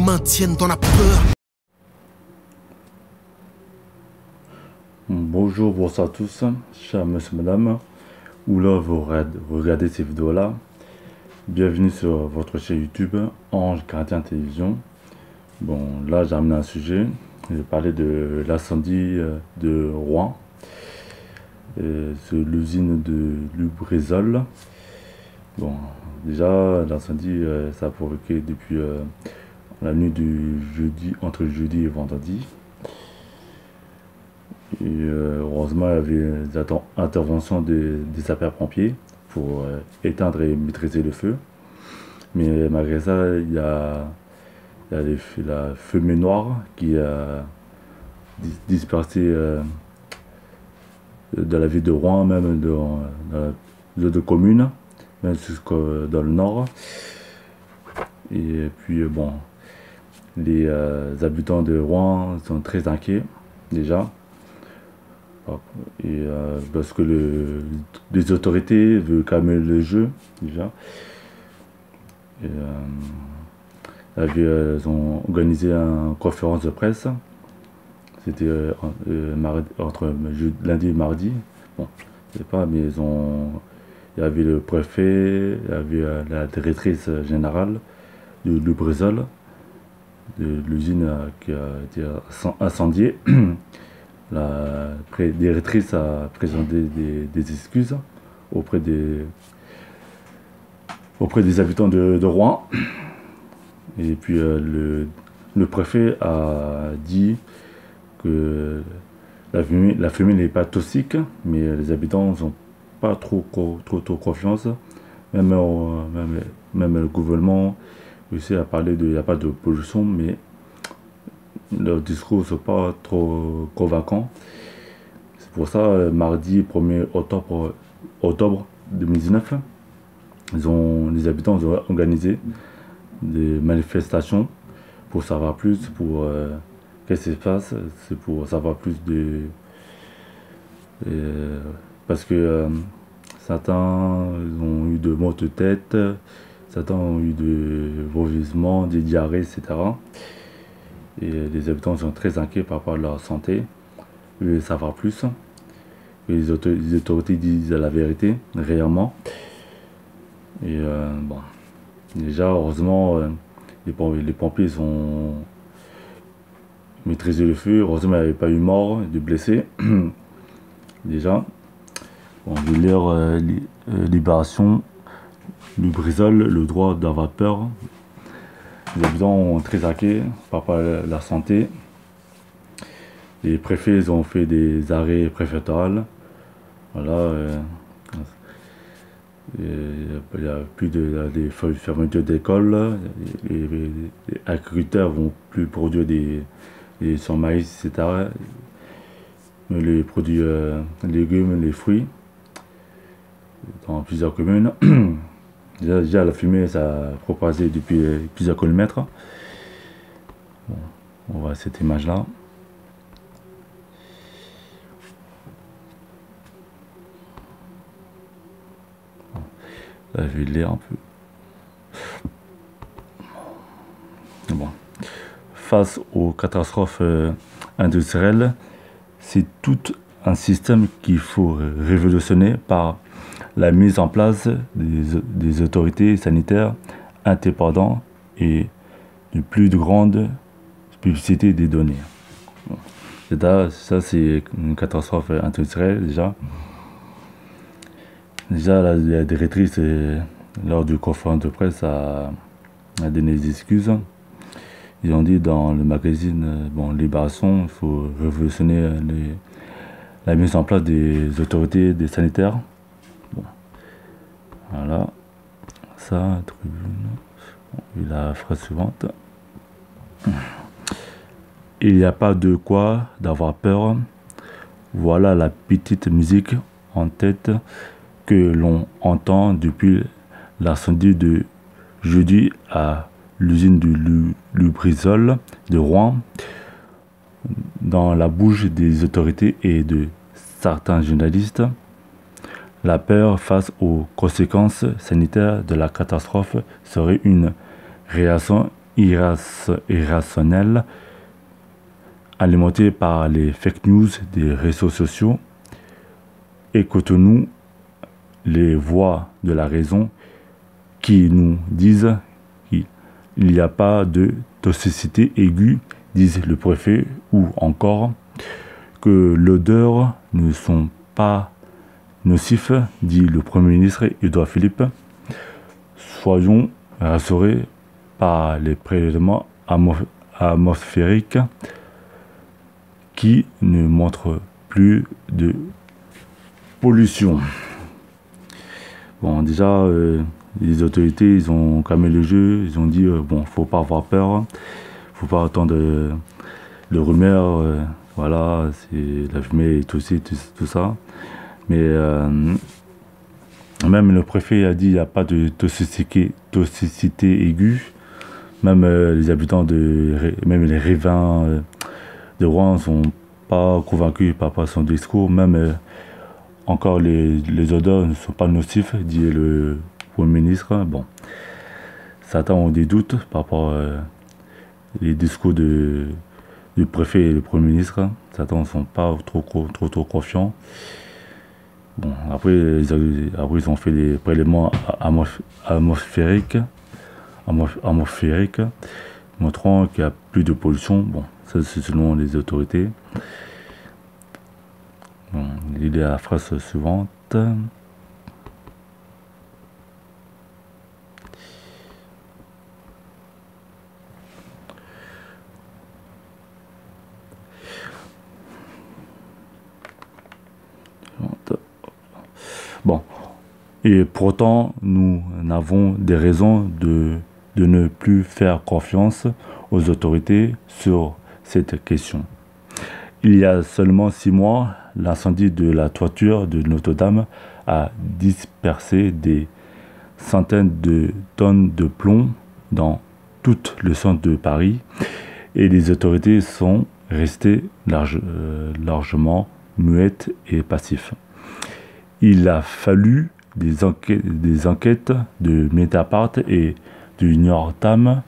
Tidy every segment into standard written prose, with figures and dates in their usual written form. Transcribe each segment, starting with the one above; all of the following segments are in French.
maintiennent dans la peur. Bonjour, bonsoir à tous, chers monsieur, madame, ou là vous regardez ces vidéos-là. Bienvenue sur votre chaîne YouTube, Ange Gardien Télévision. Bon, là j'ai amené un sujet, je vais parler de l'incendie de Rouen, sur l'usine de Lubrizol. Bon, déjà l'incendie ça a provoqué depuis la nuit du jeudi, entre jeudi et vendredi. Et heureusement, il y avait des interventions des sapeurs-pompiers pour éteindre et maîtriser le feu. Mais malgré ça, il y a la fumée noire qui a dispersé dans la ville de Rouen, même dans les autres communes, même jusqu'au dans le nord. Et puis bon, les habitants de Rouen sont très inquiets déjà. Et parce que les autorités veulent calmer le jeu déjà. Et, elles ont organisé une conférence de presse. C'était entre lundi et mardi. Bon, je sais pas, mais il y avait le préfet, il y avait la directrice générale de Lubrizol, de l'usine qui a été incendiée. La directrice a présenté des excuses auprès des habitants de Rouen. Et puis le préfet a dit que la fumée n'est pas toxique, mais les habitants n'ont pas trop confiance. Même le gouvernement aussi a parlé il n'y a pas de pollution, mais leurs discours ne sont pas trop convaincants. C'est pour ça, mardi 1er octobre 2019, les habitants ont organisé des manifestations pour savoir plus, pour qu'est-ce qui se passe, c'est pour savoir plus parce que certains ont eu de maux de tête, certains ont eu de vomissements, des diarrhées, etc. Et les habitants sont très inquiets par rapport à leur santé. Ils veulent savoir plus. Et les autorités disent la vérité, réellement. Et bon, déjà, heureusement, les pompiers ont maîtrisé le feu. Heureusement, il n'y avait pas eu mort, de blessés. Déjà. Bon, je vais lire Libération, Lubrizol, le droit d'avoir peur. Les habitants ont très inquiets par rapport à la santé. Les préfets ont fait des arrêts préfectoraux. Voilà. Il n'y a plus des fermetures d'écoles. Les agriculteurs vont plus produire des son maïs, etc. Mais les produits légumes, les fruits, dans plusieurs communes. Déjà la fumée, ça a propagé depuis plusieurs kilomètres. Bon, on voit cette image-là. Là, je vais lire un peu. Bon. Face aux catastrophes industrielles, c'est tout un système qu'il faut révolutionner par la mise en place des autorités sanitaires indépendantes et de plus grande publicité des données. Bon. Ça, c'est une catastrophe industrielle déjà. Déjà, la directrice, lors du conférence de presse, a donné des excuses. Ils ont dit dans le magazine Libération, il faut révolutionner la mise en place des autorités sanitaires. Bon. Voilà. Ça, tribune. Bon, et la phrase suivante. Il n'y a pas de quoi d'avoir peur. Voilà la petite musique en tête que l'on entend depuis l'incendie de jeudi à l'usine du Lubrizol de Rouen, dans la bouche des autorités et de certains journalistes. La peur face aux conséquences sanitaires de la catastrophe serait une réaction irrationnelle alimentée par les fake news des réseaux sociaux. Écoutons-nous les voix de la raison qui nous disent qu'il n'y a pas de toxicité aiguë, disent le préfet, ou encore que l'odeur ne sont pas nocifs, dit le Premier ministre Édouard Philippe. Soyons rassurés par les prélèvements atmosphériques qui ne montrent plus de pollution. Bon, déjà, les autorités, ils ont calmé le jeu, ils ont dit, bon, faut pas avoir peur, faut pas attendre le rumeur, voilà, c'est la fumée et tout ça. Mais même le préfet a dit qu'il n'y a pas de toxicité aiguë. Même les habitants même les riverains de Rouen ne sont pas convaincus par rapport à son discours. Même encore les odeurs ne sont pas nocifs, dit le Premier ministre. Bon, certains ont des doutes par rapport les discours du préfet et du Premier ministre. Certains ne sont pas trop confiants. Bon, après, ils ont fait des prélèvements atmosphériques montrant qu'il n'y a plus de pollution. Bon, ça c'est selon les autorités. Bon, il y a la phrase suivante. Bon, et pourtant, nous avons des raisons de ne plus faire confiance aux autorités sur cette question. Il y a seulement 6 mois, l'incendie de la toiture de Notre-Dame a dispersé des centaines de tonnes de plomb dans tout le centre de Paris et les autorités sont restées largement muettes et passives. Il a fallu des enquêtes de Mediapart et du New York Times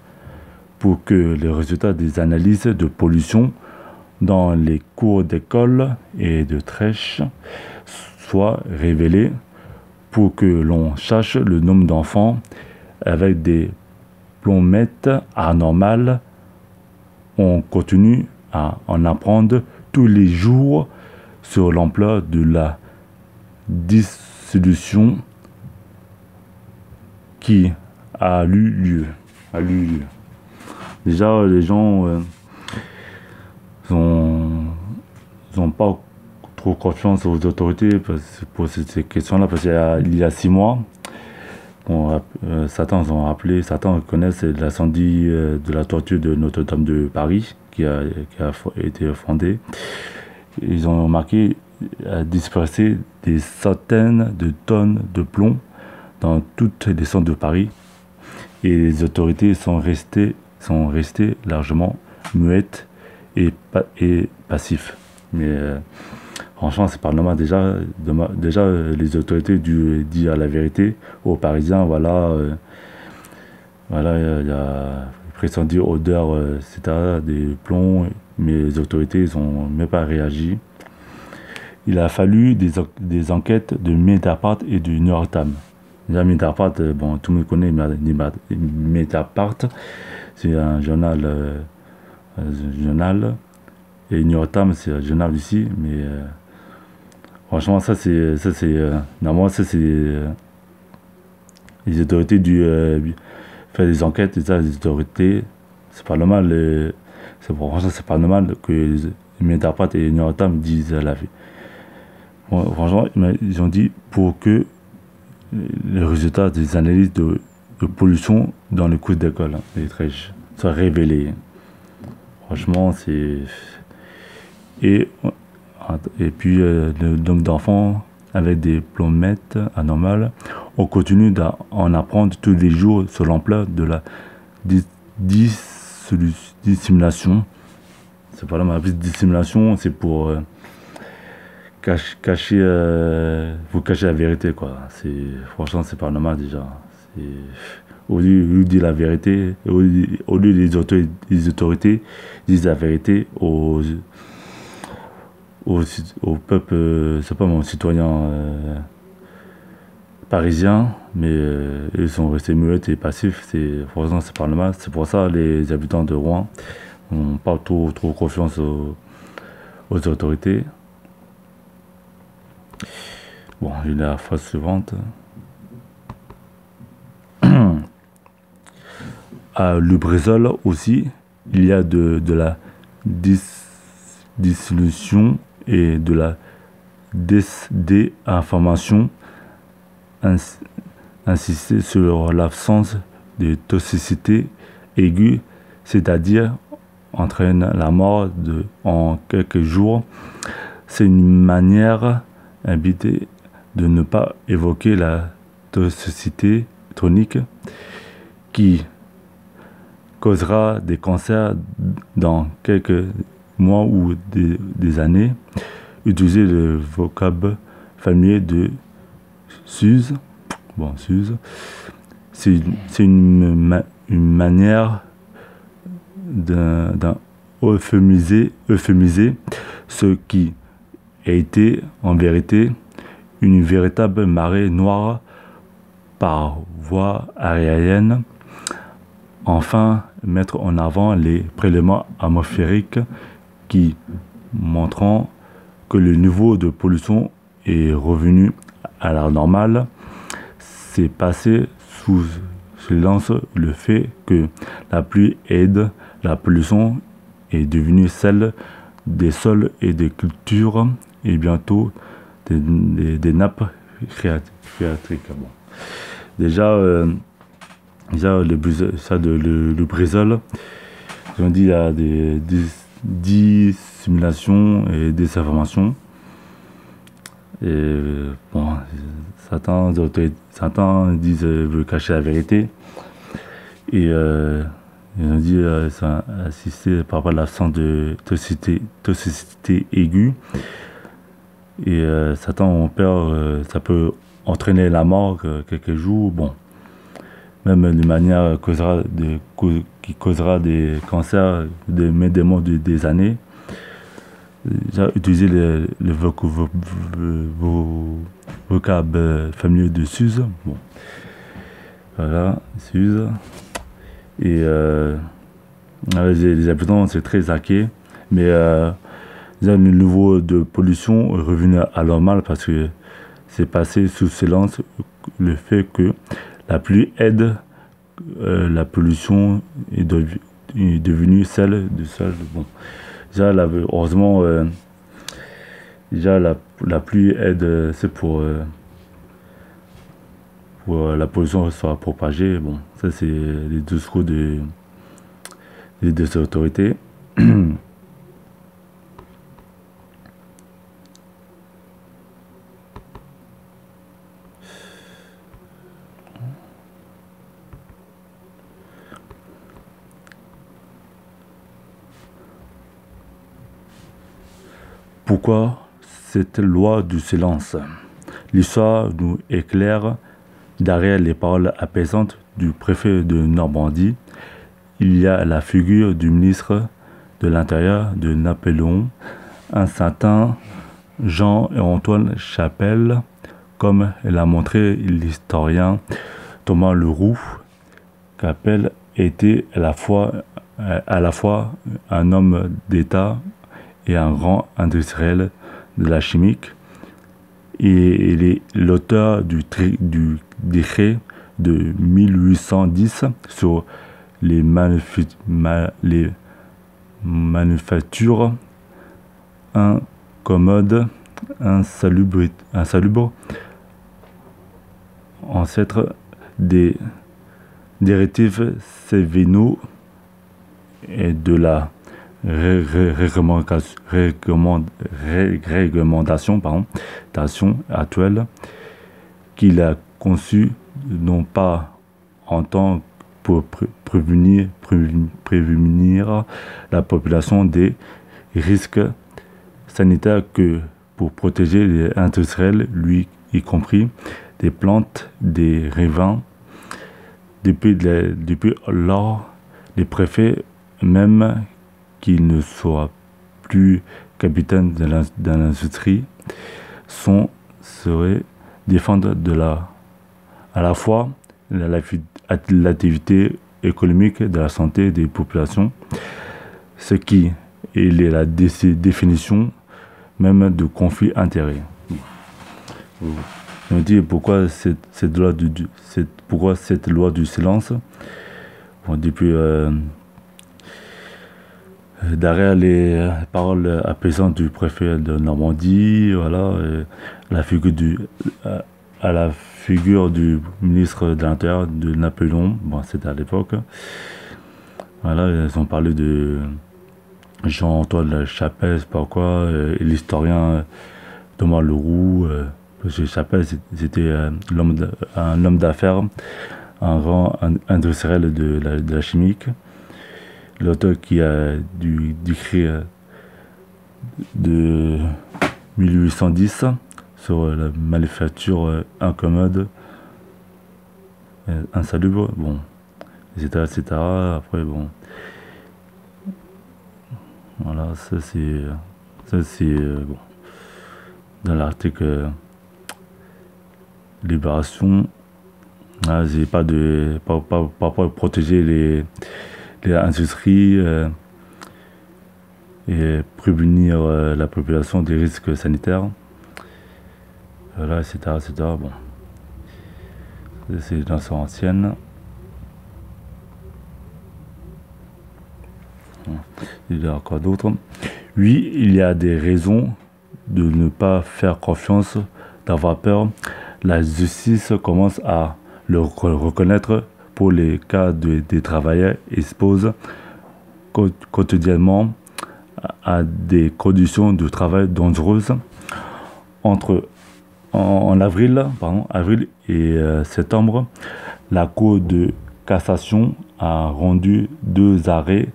pour que les résultats des analyses de pollution dans les cours d'école et de crèche soient révélés pour que l'on sache le nombre d'enfants avec des plombmettes anormales. On continue à en apprendre tous les jours sur l'ampleur de la dissolution qui a eu lieu. Déjà, les gens n'ont pas trop confiance aux autorités pour ces questions-là, parce qu'il y a 6 mois, certains connaissent l'incendie de la toiture de Notre-Dame de Paris qui a été fondée. Ils ont remarqué à disperser des centaines de tonnes de plomb dans toutes les centres de Paris et les autorités sont restées largement muettes et passifs. Mais franchement, c'est pas normal. Déjà, les autorités disent la vérité aux Parisiens. Voilà, il y a prétendu odeur, etc., des plombs, mais les autorités n'ont même pas réagi. Il a fallu des enquêtes de Mediapart et du New York Times. Déjà, Mediapart, bon, tout le monde connaît Mediapart, c'est un journal, et New York Times, c'est un journal ici, mais franchement, normalement, ça, c'est les autorités faire des enquêtes, et ça, les autorités, c'est pas normal, c'est pas normal que Mediapart et New York Times disent la vie. Bon, franchement, ils ont dit pour que les résultats des analyses de pollution dans les cours d'école, les crèches, soient révélés. Franchement, c'est... Et puis, le nombre d'enfants avec des plombmettes anormales, on continue d'en apprendre tous les jours sur l'ampleur de la dissimulation. C'est pas la dissimulation, c'est pour... vous cacher la vérité, quoi. Franchement, c'est pas normal déjà. au lieu de dire la vérité, au lieu les autorités disent la vérité au peuple, c'est pas mon citoyen parisien, mais ils sont restés muets et passifs. Franchement, c'est pas normal. C'est pour ça les habitants de Rouen n'ont pas trop confiance aux autorités. Bon, j'ai la phrase suivante. À Lubrizol aussi, il y a de la dissolution et de la désinformation. Insister sur l'absence de toxicité aiguë, c'est-à-dire entraîne la mort en quelques jours. C'est une manière invitée de ne pas évoquer la toxicité chronique qui causera des cancers dans quelques mois ou des années. Utiliser le vocable familier de Suze. Bon, Suze. C'est une manière d'euphémiser ce qui a été en vérité une véritable marée noire par voie aérienne. Enfin, mettre en avant les prélèvements atmosphériques qui montrant que le niveau de pollution est revenu à la normale. C'est passé sous silence le fait que la pluie aide la pollution est devenue celle des sols et des cultures et bientôt des nappes phréatiques. Bon. Déjà le Brésil, ils ont dit il y a des dissimulations et des informations. Et bon, certains disent veulent cacher la vérité. Et ils ont dit assister par rapport à l'absence de toxicité aiguë. Et certains ont peur, ça peut entraîner la mort quelques jours. Bon, même de manière qui causera des cancers des mois, des années. J'ai utilisé le vocable familier de Suze. Bon. Voilà, Suze. Et les habitants, c'est très inquiet. Mais le niveau de pollution est revenu à normal parce que c'est passé sous silence le fait que la pluie aide la pollution est devenue celle de sol. Bon. Déjà, heureusement, la pluie aide, c'est pour la pollution soit propagée. Bon, ça c'est les discours des autorités. Pourquoi cette loi du silence? L'histoire nous éclaire derrière les paroles apaisantes du préfet de Normandie. Il y a la figure du ministre de l'Intérieur de Napoléon, un certain Jean-Antoine Chapelle, comme l'a montré l'historien Thomas Leroux. Chapelle était à la fois un homme d'État et un grand industriel de la chimique. Et il est l'auteur du décret de 1810 sur les manufactures incommodes, insalubres, ancêtres des directives Sévéno et de la réglementation actuelle qu'il a conçue non pas en tant pour prévenir la population des risques sanitaires que pour protéger les industriels, lui y compris, des plantes, des rivins depuis lors, les préfets, même qu'ils ne soient plus capitaines de l'industrie, seraient défendre à la fois l'activité économique de la santé des populations, ce qui est la définition même de conflit d'intérêts. Je me dis pourquoi pourquoi cette loi du silence. Bon, depuis derrière les paroles apaisantes du préfet de Normandie, voilà, à la figure du ministre de l'Intérieur de Napoléon, bon, c'était à l'époque. Voilà, ils ont parlé de Jean-Antoine Chapelle, je sais pas quoi, et l'historien Thomas Leroux. Parce que Chapelle, c'était un homme d'affaires, un grand industriel de la chimique. L'auteur qui a décrit de 1810 sur la manufacture incommode, insalubre, bon, etc., etc. Après, bon, voilà, ça c'est bon, dans l'article Libération. Là, j'ai pas pour protéger les industries et prévenir la population des risques sanitaires. Voilà, etc., etc. Bon, c'est une chanson ancienne. Il y a encore d'autres. Oui, il y a des raisons de ne pas faire confiance, d'avoir peur. La justice commence à le reconnaître pour les cas des travailleurs exposés quotidiennement à des conditions de travail dangereuses. En avril et septembre, la Cour de cassation a rendu 2 arrêts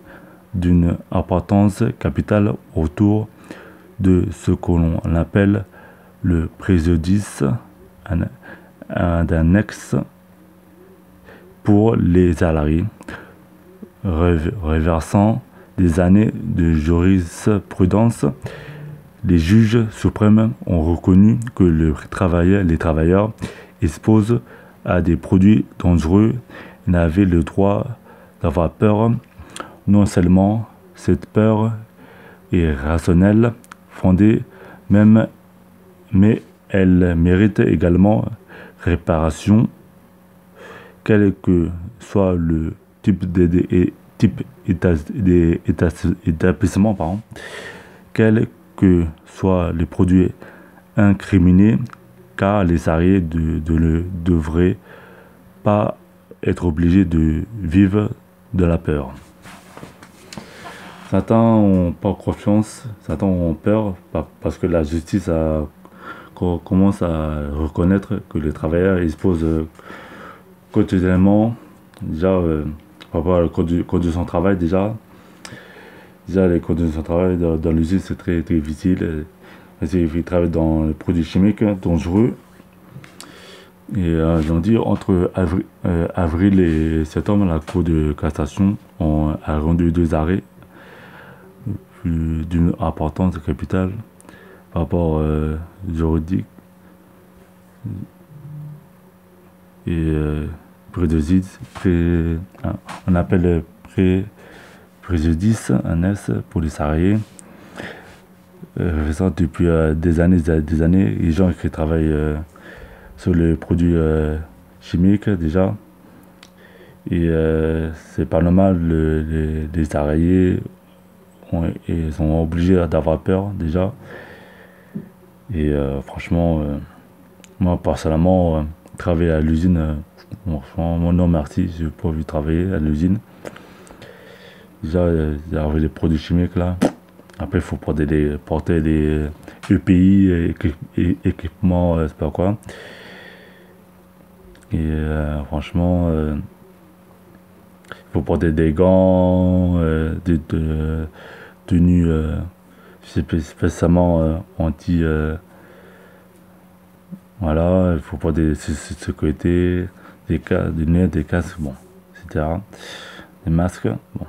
d'une importance capitale autour de ce que l'on appelle le préjudice d'un ex pour les salariés, reversant des années de jurisprudence. Les juges suprêmes ont reconnu que les travailleurs exposés à des produits dangereux n'avaient le droit d'avoir peur. Non seulement cette peur est rationnelle, fondée même, mais elle mérite également réparation, quel que soit le type d'établissement, quels que soient les produits incriminés, car les salariés ne devraient pas être obligés de vivre de la peur. Certains ont pas confiance, certains ont peur parce que la justice commence à reconnaître que les travailleurs exposent quotidiennement, déjà par rapport aux conditions de travail, déjà les conditions de travail dans l'usine c'est très difficile. Ils travaillent dans les produits chimiques dangereux. Et j'en dis entre avril et septembre, la Cour de cassation a rendu 2 arrêts d'une importance capitale par rapport juridique et préjudice, on appelle préjudice un S pour les salariés. Depuis des années, les gens qui travaillent sur les produits chimiques déjà, et c'est pas normal, les salariés sont obligés d'avoir peur déjà. Et franchement, moi personnellement, travailler à l'usine, franchement, non merci, j'ai pas envie de travailler à l'usine. Déjà, avec les produits chimiques là, après il faut porter des EPI, équipements, c'est pas quoi. Et franchement, il faut porter des gants, des tenues spécialement anti. Voilà, il faut porter des sécurité, des lunettes, des casques, bon, etc. Des masques, bon.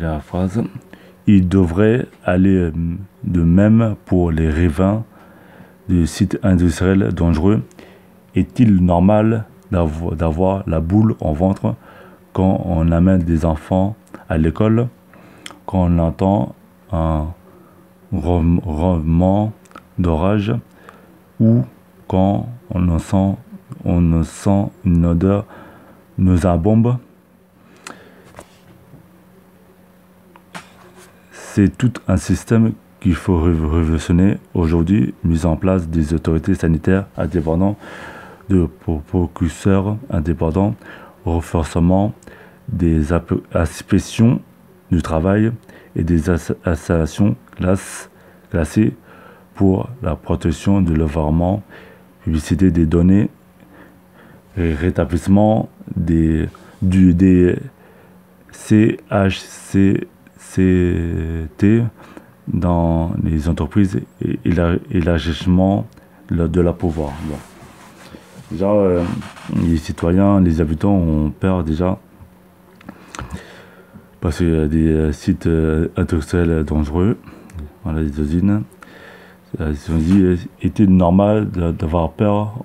La phrase. Il devrait aller de même pour les riverains de sites industriels dangereux. Est-il normal d'avoir la boule au ventre quand on amène des enfants à l'école, quand on entend un roulement d'orage ou quand on sent une odeur nauséabonde? C'est tout un système qu'il faut révolutionner aujourd'hui, mis en place des autorités sanitaires indépendantes, de procureurs indépendants, renforcement des inspections du travail et des installations classées pour la protection de l'environnement, publicité des données, et rétablissement du CHCT dans les entreprises et l'élargissement de la pouvoir. Bon. Déjà, les citoyens, les habitants ont peur déjà parce qu'il y a des sites industriels dangereux, voilà, les usines. Ils se sont dit, est-il normal d'avoir peur,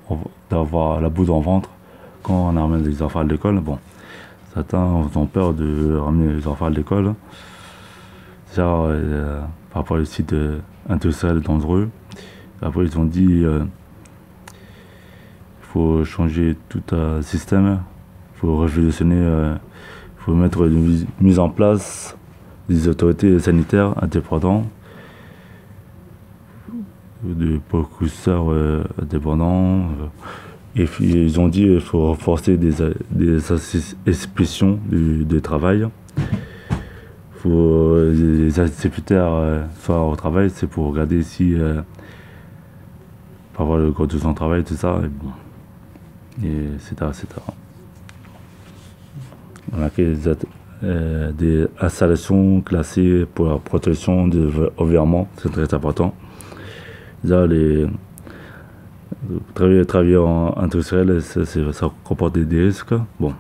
d'avoir la boule dans le ventre quand on ramène les enfants à l'école? Bon, certains ont peur de ramener les enfants à l'école. Déjà, par rapport aux sites industriels dangereux. Après, ils ont dit il faut changer tout un système, il faut révolutionner, il faut mettre une mise en place des autorités sanitaires indépendantes, des procureurs indépendants. Et puis, ils ont dit qu'il faut renforcer des inspections du travail. Faut les inspecteurs soient au travail, c'est pour regarder si pour avoir le code de son travail, tout ça, et bon, et etc. On a fait des installations classées pour la protection de l'environnement, c'est très important. Déjà, travailler en industriel, ça comporte des risques. Bon.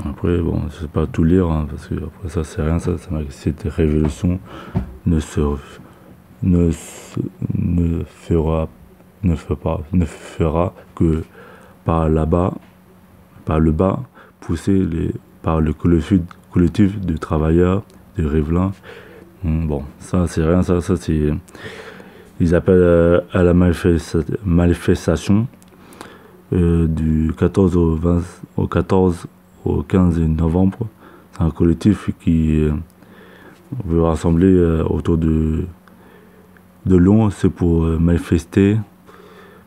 Après, bon, je ne sais pas tout lire, hein, parce que après ça, c'est rien, cette révolution ne fera que par le bas, poussé par le collectif de travailleurs, de riverains. Bon, ça, c'est rien, ça c'est. Ils appellent à la manifestation du 14 au 15 novembre. C'est un collectif qui veut rassembler autour de Lyon. C'est pour manifester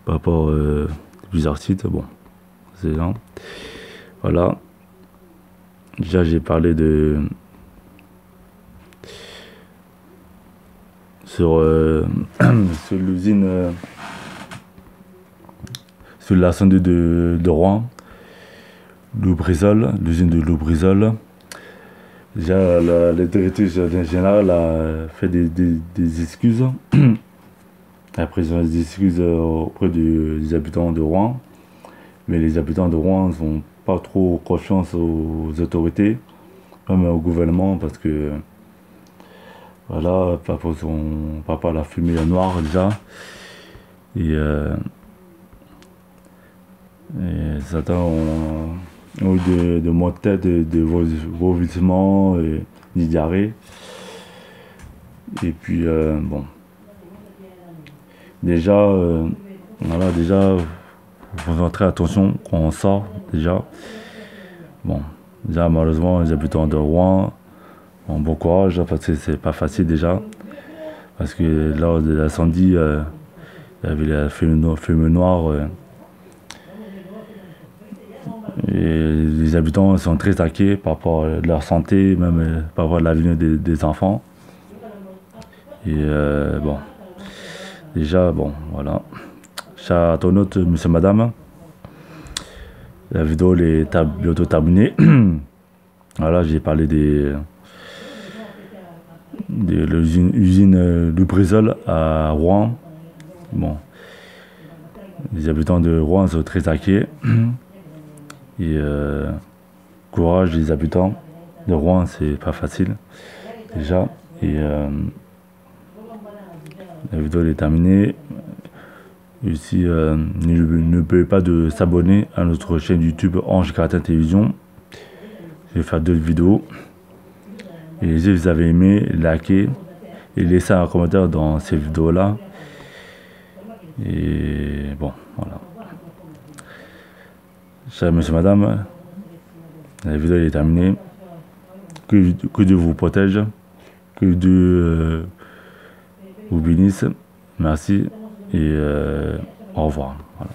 par rapport à plusieurs sites. Bon, c'est là. Voilà. Déjà, j'ai parlé sur l'usine, sur l'incendie de Rouen. L'usine de Lubrizol. Déjà, le directeur général a fait des excuses. Après, ils ont des excuses auprès des habitants de Rouen. Mais les habitants de Rouen n'ont pas trop confiance aux autorités, même au gouvernement, parce que, voilà, par rapport à la fumée noire déjà. Et certains ont eu de maux de tête, de vomissements, des diarrhées. Et puis, bon. Déjà, voilà, déjà, faut faire très attention quand on sort, déjà. Bon, déjà, malheureusement, les habitants de Rouen ont bon courage, parce que c'est pas facile déjà. Parce que lors de l'incendie, il y avait la fumée noire. Et les habitants sont très inquiets par rapport à leur santé, même par rapport à l'avenir des enfants. Et bon, déjà, bon, voilà. Chatonote, monsieur, madame. La vidéo est bientôt terminée. Voilà, j'ai parlé de l'usine Lubrizol à Rouen. Bon, les habitants de Rouen sont très inquiets. Et courage les habitants de Rouen, c'est pas facile déjà. Et la vidéo est terminée. Aussi, n'oubliez pas de s'abonner à notre chaîne YouTube Ange Gratien Télévision. Je vais faire d'autres vidéos. Et si vous avez aimé, likez et laissez un commentaire dans ces vidéos-là. Et bon, voilà. Chers monsieur, madame, la vidéo est terminée. Que Dieu vous protège. Que Dieu vous bénisse. Merci et au revoir. Voilà.